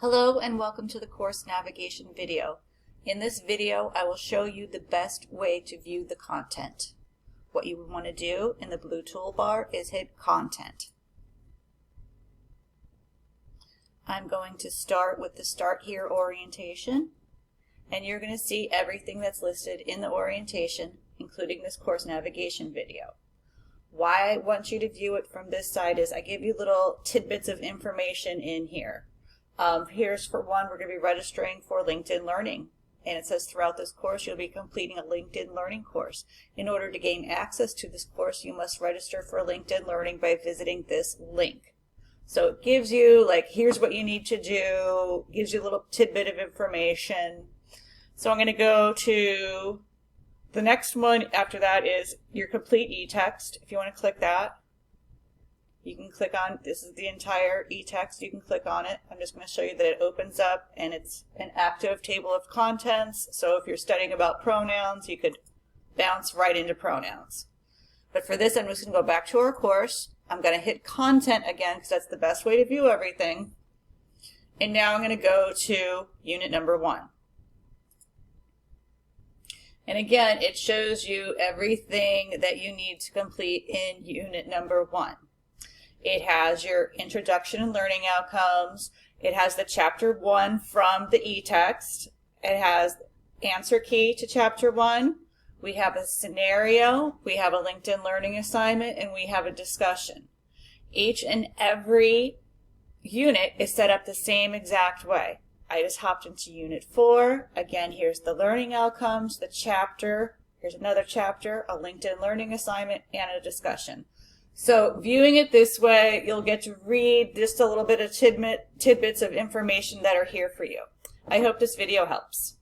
Hello and welcome to the course navigation video. In this video, I will show you the best way to view the content. What you would want to do in the blue toolbar is hit Content. I'm going to start with the Start Here orientation, and you're going to see everything that's listed in the orientation, including this course navigation video. Why I want you to view it from this side is I give you little tidbits of information in here. Here's for one, we're going to be registering for LinkedIn Learning. And it says throughout this course you'll be completing a LinkedIn Learning course. In order to gain access to this course, you must register for LinkedIn Learning by visiting this link. So it gives you, like, here's what you need to do, gives you a little tidbit of information. So I'm going to go to the next one after that is your complete e-text. If you want to click that, you can click on, this is the entire e-text, you can click on it. I'm just going to show you that it opens up and it's an active table of contents. So if you're studying about pronouns, you could bounce right into pronouns. But for this, I'm just going to go back to our course. I'm going to hit Content again because that's the best way to view everything. And now I'm going to go to unit number 1. And again, it shows you everything that you need to complete in unit number 1. It has your introduction and learning outcomes. It has the chapter 1 from the e-text. It has answer key to chapter 1. We have a scenario, we have a LinkedIn Learning assignment, and we have a discussion. Each and every unit is set up the same exact way. I just hopped into unit 4. Again, here's the learning outcomes, the chapter, here's another chapter, a LinkedIn Learning assignment, and a discussion. So viewing it this way, you'll get to read just a little bit of tidbits of information that are here for you. I hope this video helps.